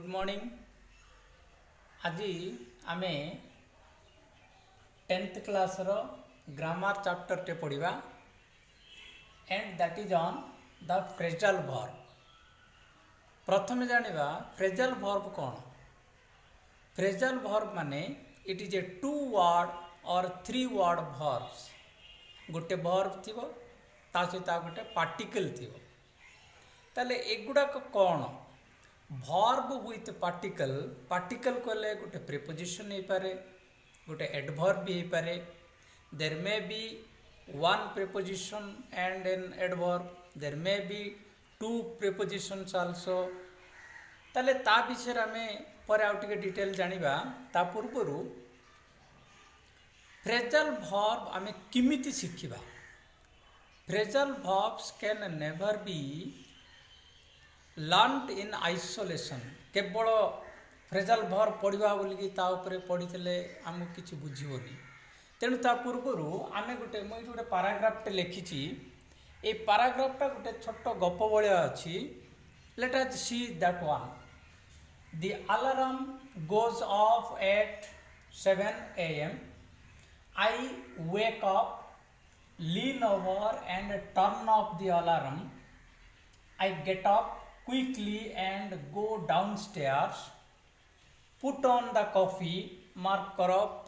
Morning. आज आम 10th class रो grammar chapter टे पढ़ा and that is on the phrasal verb. प्रथम जानिबा फ्रेजल वर्ब कौन। फ्रेजल वर्ब माने इट इज ए 2 वर्ड और 3 वर्ड वर्ब्स। गोटे वर्ब थी ता सहित गोटे पार्टिकल थी। ताले एगुड़ाक कौन वर्ब विथ पार्टिकल। पार्टिकल कहले गोटे प्रिपोजिशन हो पारे, गोटे एडवर्ब भी हो पारे। There may be one preposition and an adverb, there may be 2 prepositions also. ताले ता विषय आम पर आउ टिके डिटेल जानिबा। ता पूर्व फ्रेजल वर्ब आम किमिति शिखिबा। Phrasal verbs can never be learned in isolation. केवल फ्रेजल वर्ब पढ़ा बोलिकी ता उपरे पढ़ी आमको किसी बुझीबनी। तेणु ता पूर्वर आम गोटे मुझे गोटे पाराग्राफटे लिखी। ये पाराग्राफटा गोटे छोट गप भाया अच्छी। Let us see that one. The alarm goes off at 7 a.m. I wake up, lean over and turn off the alarm. I get up quickly and go downstairs, put on the coffee,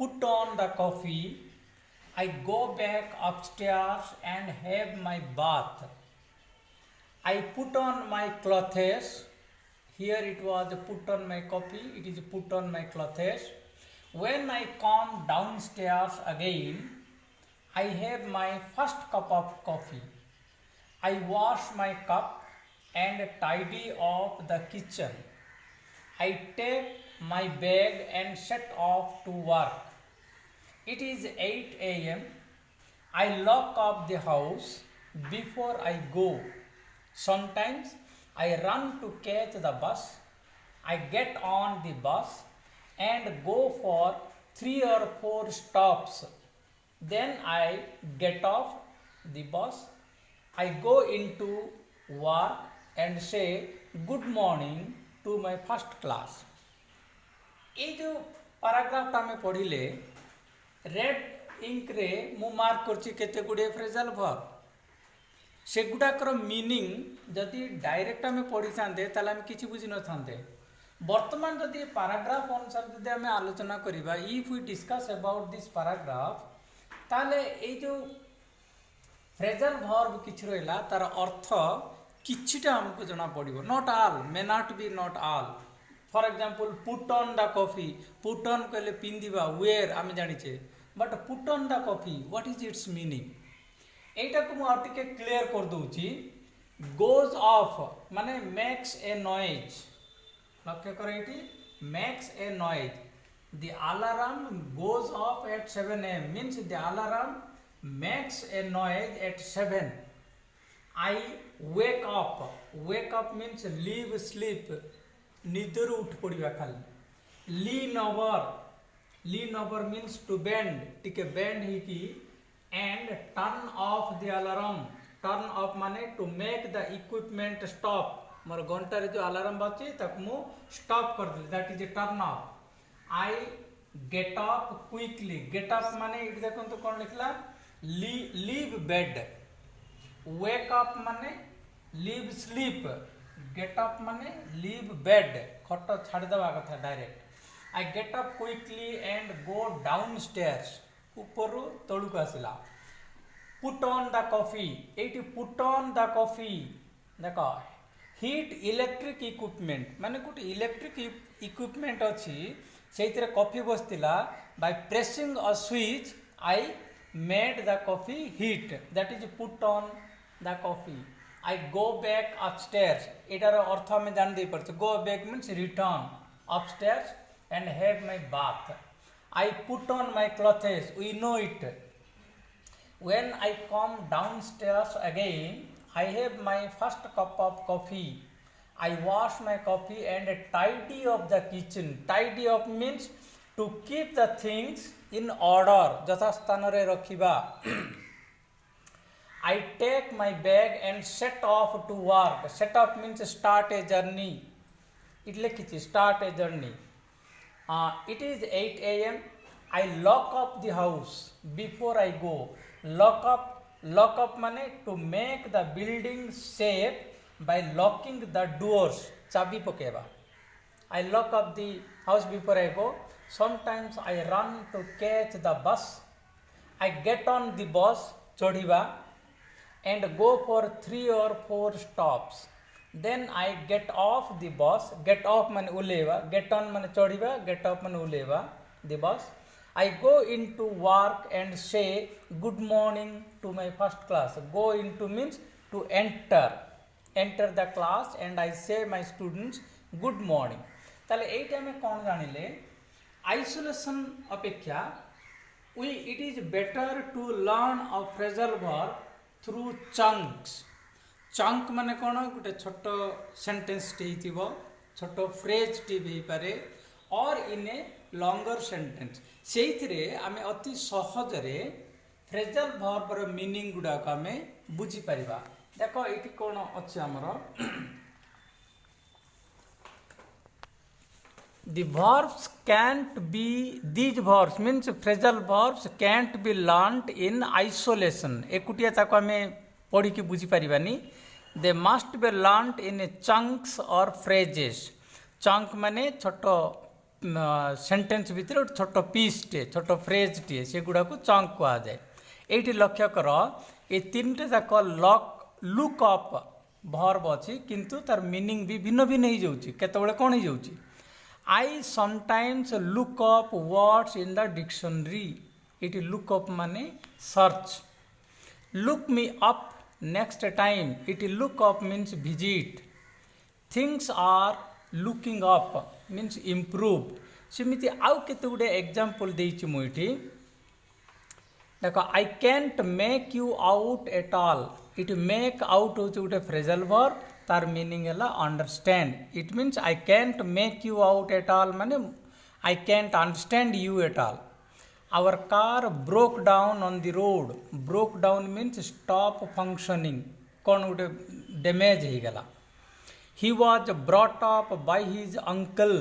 put on the coffee. I go back upstairs and have my bath. I put on my clothes. Here it was put on my coffee, it is put on my clothes. When I come downstairs again, I have my first cup of coffee. I wash my cup and tidy up the kitchen. I take my bag and set off to work. It is 8 a.m. I lock up the house before I go. Sometimes I run to catch the bus. I get on the bus and go for 3 or 4 stops. Then I get off the bus. I go into work and say good morning to my first class. ये जो paragraph आम पढ़ले red ink रे मु mark करछि केते गुडे phrasal verb. सेगुड़ाकर meaning जदि डायरेक्ट आम पढ़ी था आम कि बुझी न था। बर्तमान जदि पाराग्राफ अनुसार जदि आम आलोचना करवा, if we discuss about this paragraph, ताले ये जो फ्रेजल वर्ब किछि रहिला तार अर्थ किछिटा हमको जना पड़िबो। Not all, may not be not all. For example put on the coffee. Put on कहले पिंदिबा, वेयर आम जानिचे, but put on the coffee what is its meaning. एटा को मु टिके क्लियर कर दूची। गोज ऑफ माने मेक्स ए नॉइज। लक्ष्य कर एटी makes a noise. The alarm goes off at 7 am means the alarm makes a noise at 7. I wake up means leave sleep, निदर उठ पड़ा खाली। Lean over means to bend, टिके bend ही की। And turn off the alarm, turn off माने to make the equipment stop. मोर घंटार जो अलार्म बाची ताकू मु स्टॉप कर देली, that is a turn off. I get up quickly. Get up माने इट देखो तो कौन लिखला लीव बेड। वेक अप माने लीव स्लीप। गेट अप माने लीव बेड, खट छाड़ देवा कथा direct. I get up quickly and go downstairs, ऊपर तलुक आसला। पुट ऑन द कॉफी, एटी पुट ऑन द कॉफी देख हीट इलेक्ट्रिक इक्विपमेंट माने गोटे इलेक्ट्रिक इक्विपमेंट अच्छी से कॉफी बसला। By pressing a switch I made the coffee heat, that is put on the coffee. I go back upstairs, एटार अर्थ आम जान दे पारछे। Go back means return upstairs and have my bath. I put on my clothes, we know it. When I come downstairs again, I have my first cup of coffee. I wash my coffee and tidy up the kitchen. Tidy up means to keep the things in order, जथा स्थान रे रखिबा। I take my bag and set off to work. Set off means start a journey. It लिखी start a journey it is 8 AM I lock up the house before I go lock up माने to make the building safe by locking the doors चाबी पकेबा I lock up the house before I go sometimes I run to catch the bus I get on the bus चढ़िबा and go for 3 or 4 stops then I get off the bus get off माने उलेवा get on माने चढ़िबा get off माने उलेवा the bus I go into work and say good morning to my first class go into means to enter the class and I say my students good morning ताले एटा हमें कौन जानिले isolation अपेक्षा it is better to learn a phrasal verb through chunks chunk माने कौन गोटे छोट sentence T छोट phrase T भी पारे और इन ए लॉन्गर सेंटेंस से आम अति सहजरे फ्रेजल वर्बर मीनिंग गुड़ाक आम बुझीपर देख ये कौन अच्छे आमर The verbs can't be these verbs means phrasal verbs can't be learnt in isolation एकुटिया ताको हमें पढ़ी की बुझी पारिबानी they must be learnt in chunks or phrases chunk माने छोटो सेंटेंस भितर छोट पीस टे छोट फ्रेज टे से गुड़ा को चंक कहा जाए ये लक्ष्य कर ये तीन टे जाक लुक अप वर्ब अच्छी किंतु तार मीनिंग भी भिन्न भिन्न हो जाउची केतबेले कोन हो जाउची I sometimes look up words in the dictionary ये लुक अप माने search look me up next time it look up means visit things are looking up means improved सेमिति आउ केते गुडे एग्जांपल देइछि मु इठी देखो I can't make you out at all it make out होछि गुडे phrasal verb तार meaning हला understand it means I can't make you out at all माने I can't understand you at all our car broke down on the road broke down means stop functioning कौन गोटे damage हो गला he was brought up by his uncle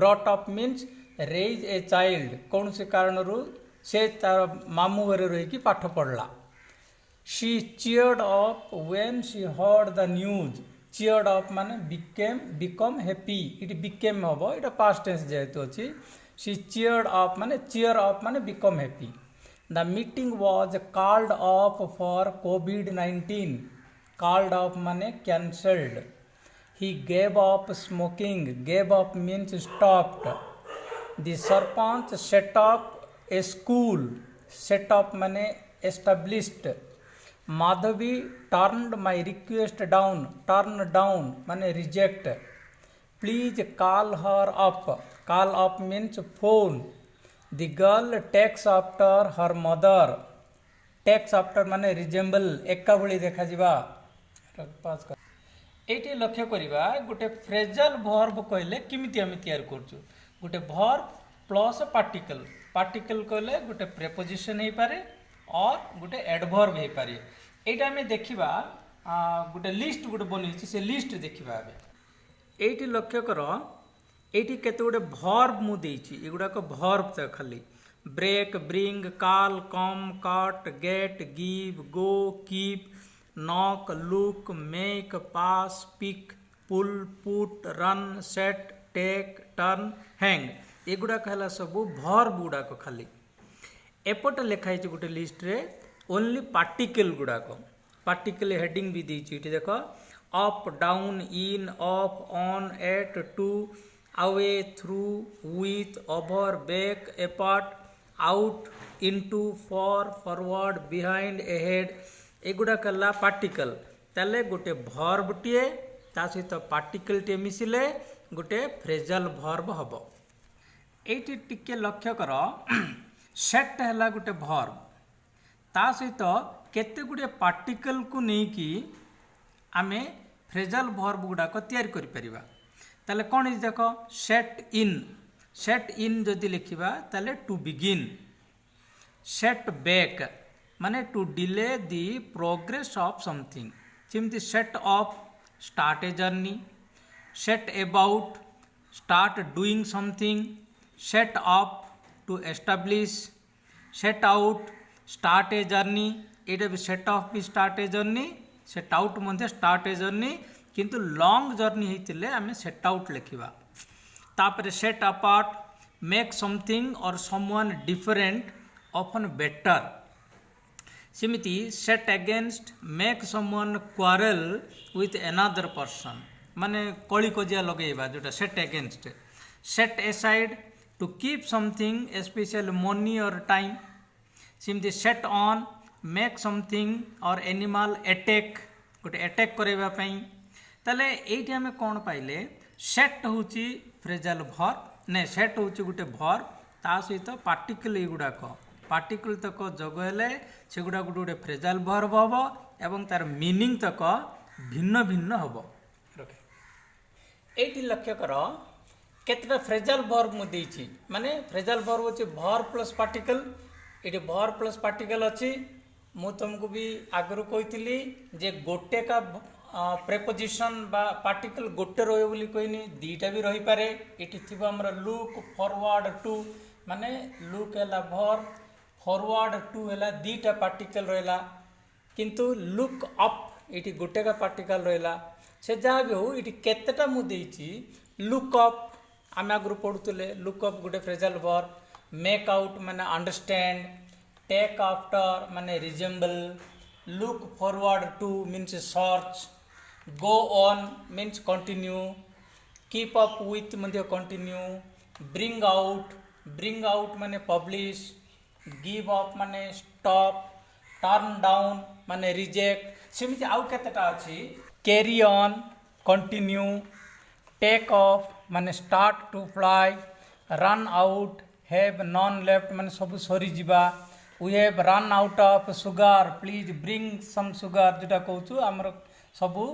brought up means raise a child कौन से कारण रू से तार मामू घरे रही की पाठ पढ़ला she cheered up when she heard the news cheered up माने become happy it became हबो इटा past tense जेहेतु अछि she cheered up माने become happy the meeting was called off for COVID-19 called off माने cancelled he gave up smoking gave up means stopped the sarpanch set up a school set up माने established madhavi turned my request down turn down माने reject please call her up means phone the girl takes after her mother takes after माने resemble एका भली देखा जिबा पास कर eighty लक्ष्य करिबा गोटे फ्रेजल वर्ब कहले किमिति हम तैयार करछु गोटे वर्ब प्लस पार्टिकल कहले गोटे प्रीपोजिशन हे पारे और गोटे एडवर्ब हे पारे एटा हम देखिबा गोटे लिस्ट गोटे बनिछि से लिस्ट देखिबा आबे एटी लक्ष्य कर एटी केते गोटे वर्ब मु देछि एगुडा को वर्ब त खाली break bring call come cut get give go keep knock look make pass pick pull put run set take turn hang एगुडा कहला सब वर्ब गुडा को खाली एपट लिखाई गोटे लिस्ट रे ओनली पार्टिकल गुडा को पार्टिकल हेडिंग भी देछि इठी देखो up down in off on at to away through with over back apart out into for forward behind ahead एगुडा कला पार्टिकल ताले गोटे वर्ब टीए ता सहित पार्टिकल टे मिसिले गोटे फ्रेजल वर्ब हबो एटी टिके लक्ष्य कर सेट हला गोटे वर्ब ता सहित केते गुडे पार्टिकल को नै कि आमे फ्रेजल वर्ब गुडा को तैयार करि परिबा ताले कौन इज देख सेट इन जदि लिखिबा ताले टू बिगिन सेट बैक माने to delay the progress of something जेमती set off start a journey set about start doing something, set up to establish, set out start a journey, ଏଇଟା ବି set off B start a journey, set out ମଧ୍ୟ start a journey, କିନ୍ତୁ long journey ହେଇଥିଲେ ଆମେ set out ଲେଖିବା। ତାପରେ set apart, make something or someone different often better, ସେମିତି set against, make someone quarrel with another person, ମାନେ କଳି କଜିଆ ଲଗେଇବା ଯେଉଁଟା set against, set aside to keep something especially money or time, ସେମିତି set on, make something or animal attack, ଗୋଟେ attack କରାଇବା ପାଇଁ। ତାହେଲେ ଏଇଠି ଆମେ କ'ଣ ପାଇଲେ, set ହେଉଛି ଫ୍ରେଜାଲ୍ ଭର୍ବ, ନାଇଁ set ହେଉଛି ଗୋଟେ ଭର୍ବ, ତା ସହିତ ପାର୍ଟିକଲ୍ ଏଗୁଡ଼ାକ ପାର୍ଟିକଲ୍ ତକ ଯୋଗ ହେଲେ ସେଗୁଡ଼ା ଗୋଟେ ଫ୍ରେଜାଲ୍ ଭର୍ବ ହେବ ଏବଂ ତାର ମିନିଂ ତକ ଭିନ୍ନ ଭିନ୍ନ ହେବ। ଏଇଠି ଲକ୍ଷ୍ୟ କର କେତେଟା ଫ୍ରେଜାଲ୍ ଭର୍ବ ମୁଁ ଦେଇଛି, ମାନେ ଫ୍ରେଜାଲ୍ ଭର୍ବ ହେଉଛି ଭର୍ବ ପ୍ଲସ୍ ପାର୍ଟିକଲ୍, ଏଠି ଭର୍ବ ପ୍ଲସ୍ ପାର୍ଟିକଲ୍ ଅଛି। ମୁଁ ତୁମକୁ ବି ଆଗରୁ କହିଥିଲି ଯେ ଗୋଟେକା ପ୍ରେପୋଜିସନ୍ ବା ପାର୍ଟିକଲ୍ ଗୋଟେ ରହିବ ବୋଲି କହିନି, ଦୁଇଟା ବି ରହିପାରେ। ଏଠି ଥିବ ଆମର ଲୁକ୍ ଫରୱାର୍ଡ଼ ଟୁ, ମାନେ ଲୁକ୍ ହେଲା ଭର୍ବ, ଫରୱାର୍ଡ଼ ଟୁ ହେଲା ଦୁଇଟା ପାର୍ଟିକଲ୍ ରହିଲା, କିନ୍ତୁ ଲୁକ୍ ଅପ୍ ଏଠି ଗୋଟେକା ପାର୍ଟିକଲ୍ ରହିଲା। ସେ ଯାହା ବି ହଉ ଏଠି କେତେଟା ମୁଁ ଦେଇଛି, ଲୁକ୍ ଅପ୍ ଆମେ ଆଗରୁ ପଢ଼ୁଥିଲେ, ଲୁକ୍ ଅପ୍ ଗୋଟେ ଫ୍ରେଜାଲ୍ ଭର୍ବ, ମେକ୍ ଆଉଟ୍ ମାନେ ଅଣ୍ଡରଷ୍ଟାଣ୍ଡ, ଟେକ୍ ଆଫ୍ଟର ମାନେ resemble, look forward to means search, go on means continue, keep up with ମଧ୍ୟ continue, bring out ମାନେ publish, give up ମାନେ stop, turn down ମାନେ reject। ସେମିତି ଆଉ କେତେଟା ଅଛି, carry on continue, take off ମାନେ start to fly, run out, have none left ମାନେ ସବୁ ସରିଯିବା, we have run out of sugar, please bring some sugar, ଯେଉଁଟା କହୁଛୁ ଆମର ସବୁ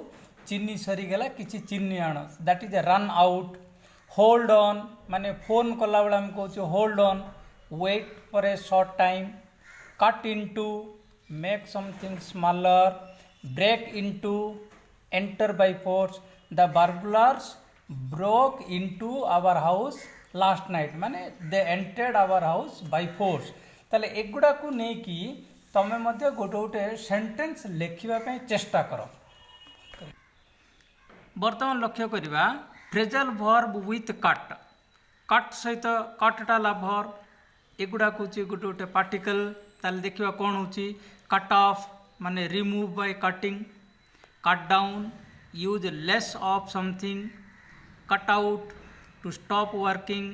ଚିନି ସରିଗଲା, କିଛି ଚିନି ଆଣ, that is run out. Hold on ମାନେ ଫୋନ୍ କଲାବେଳେ ଆମେ କହୁଛୁ hold on, wait for a short time, cut into, make something smaller, break into, enter by force, the burglars broke into our house last night, ମାନେ they entered our house by force. ତାହେଲେ ଏଗୁଡ଼ାକୁ ନେଇକି ତୁମେ ମଧ୍ୟ ଗୋଟେ ଗୋଟେ sentence ଲେଖିବା ପାଇଁ ଚେଷ୍ଟା କର। ବର୍ତ୍ତମାନ ଲକ୍ଷ୍ୟ କରିବା phrasal verb with cut, cut ସହିତ କଟ୍ଟା ହେଲା ଭର୍ବ, ଏଗୁଡ଼ାକ ହେଉଛି ଗୋଟେ ଗୋଟେ ପାର୍ଟିକଲ୍। ତାହେଲେ ଦେଖିବା କ'ଣ ହେଉଛି, କଟ୍ ଅଫ୍ ମାନେ remove by cutting, cut down use less of something, cut out to stop working,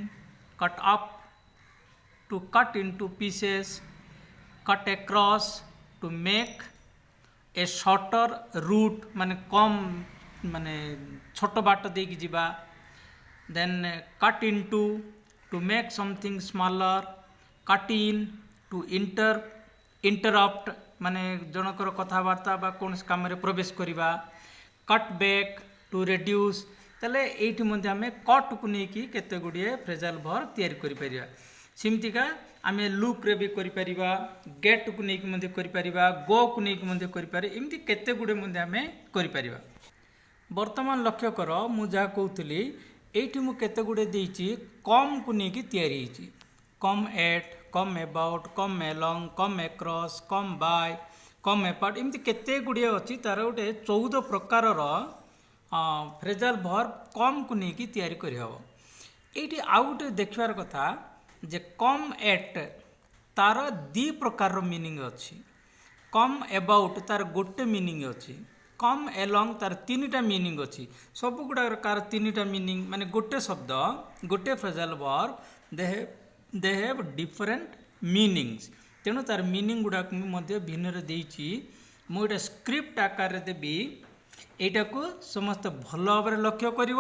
cut up to cut into pieces, cut across to make a shorter route ମାନେ କମ୍ ମାନେ ଛୋଟ ବାଟ ଦେଇକି ଯିବା, then cut into to make something smaller, cut in to interrupt ମାନେ ଜଣଙ୍କର କଥାବାର୍ତ୍ତା ବା କୌଣସି କାମରେ ପ୍ରବେଶ କରିବା, କଟ୍ ବ୍ୟାକ୍ ଟୁ ରେଡ୍ୟୁସ୍। ତାହେଲେ ଏଇଠି ମଧ୍ୟ ଆମେ କଟ୍କୁ ନେଇକି କେତେ ଗୁଡ଼ିଏ ଫ୍ରେଜାଲ୍ ଭର୍ବ ତିଆରି କରିପାରିବା। ସେମିତିକା ଆମେ ଲୁକ୍ରେ ବି କରିପାରିବା, ଗେଟ୍କୁ ନେଇକି ମଧ୍ୟ କରିପାରିବା, ଗୋକୁ ନେଇକି ମଧ୍ୟ କରିପାରିବା, ଏମିତି କେତେ ଗୁଡ଼ିଏ ମଧ୍ୟ ଆମେ କରିପାରିବା। ବର୍ତ୍ତମାନ ଲକ୍ଷ୍ୟ କର ମୁଁ ଯାହା କହୁଥିଲି, ଏଇଠି ମୁଁ କେତେ ଗୁଡ଼ିଏ ଦେଇଛି କମ୍କୁ ନେଇକି ତିଆରି ହେଇଛି, come at, come about, come along, come across, come by, come apart, ଏମିତି କେତେ ଗୁଡ଼ିଏ ଅଛି। ତା'ର ଗୋଟେ 14 ପ୍ରକାରର ଫ୍ରେଜାଲ୍ ଭର୍ବ କମ୍କୁ ନେଇକି ତିଆରି କରିହେବ। ଏଇଠି ଆଉ ଗୋଟେ ଦେଖିବାର କଥା ଯେ କମ୍ ଏଟ୍ ତା'ର 2 ପ୍ରକାରର ମିନିଂ ଅଛି, କମ୍ ଏବାଉଟ୍ ତା'ର ଗୋଟେ ମିନିଂ ଅଛି, କମ୍ ଏଲଙ୍ଗ ତା'ର 3ଟା ମିନିଂ ଅଛି। ସବୁଗୁଡ଼ାକର କାର 3ଟା ମିନିଂ, ମାନେ ଗୋଟେ ଶବ୍ଦ ଗୋଟେ phrasal verb they have different meanings. ତେଣୁ ତା'ର ମିନିଂ ଗୁଡ଼ାକ ମୁଁ ମଧ୍ୟ ଭିନ୍ନରେ ଦେଇଛି। ମୁଁ ଏଇଟା ସ୍କ୍ରିପ୍ଟ ଆକାରରେ ଦେବି, ଏଇଟାକୁ ସମସ୍ତେ ଭଲ ଭାବରେ ଲକ୍ଷ୍ୟ କରିବ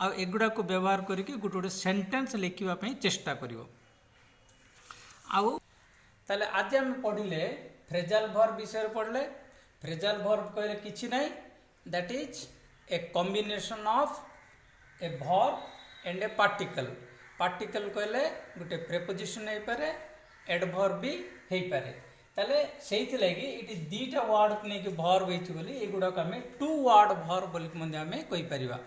ଆଉ ଏଗୁଡ଼ାକୁ ବ୍ୟବହାର କରିକି ଗୋଟେ ଗୋଟେ ସେଣ୍ଟେନ୍ସ ଲେଖିବା ପାଇଁ ଚେଷ୍ଟା କରିବ। ଆଉ ତାହେଲେ ଆଜି ଆମେ ପଢ଼ିଲେ ଫ୍ରେଜାଲ୍ ଭର୍ବ ବିଷୟରେ ପଢ଼ିଲେ। ଫ୍ରେଜାଲ୍ ଭର୍ବ କହିଲେ କିଛି ନାହିଁ, that is a combination of a verb and a particle. Particle କହିଲେ ଗୋଟେ ପ୍ରେପୋଜିସନ୍ ହେଇପାରେ, ଏଡଭର୍ବ ବି ହେଇପାରେ। ତାହେଲେ ସେଇଥିଲାଗି ଏଠି 2ଟା ୱାର୍ଡ଼କୁ ନେଇକି ଭର୍ବ ହେଇଛି ବୋଲି ଏଗୁଡ଼ାକ ଆମେ 2 ୱାର୍ଡ଼ ଭର୍ବ ବୋଲି ମଧ୍ୟ ଆମେ କହିପାରିବା।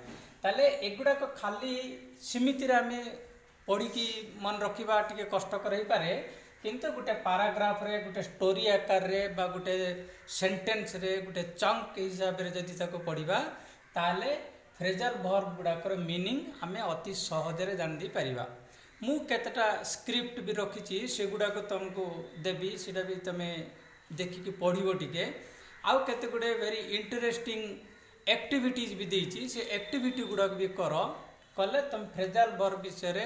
ताले एगुड़ाक खाली सीमित आम पढ़ी मन रखा टे कष्टकर हो पारे किंतु गोटे पाराग्राफ रे गोटे स्टोरी आकार रे बा गोटे सेंटेंस रे गोटे चंक हिसाब रे जदि ताको पढ़िबा ताले फ्रेजल वर्ब गुड़ाकर मीनिंग आम अति सहजरे जानी पारिबा। मु केतेटा स्क्रिप्ट भी रखी से गुड़ाक तुमको देवी सीटा भी तुम देखिकी पढ़ो टिके आउ केते गुड़े वेरी इंटरेस्टिंग एक्टिविटीज भी देती से एक्टिविटी गुड़ाक भी कर कले तुम फ्रेजल वर्ब विषय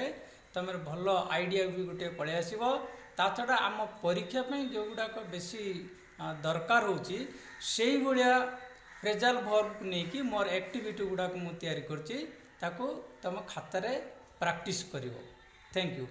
तुम भल आइडिया भी गोटे पलि आसो। ता छड़ा आम परीक्षा जो गुड़ाक बेसी दरकार होची से भाया फ्रेजल वर्ब नहीं कि मोर एक्टिविटी गुड़ाक मुझे तैयारी करछि ताको तुम खातार प्रैक्टिस करिवो। Thank you.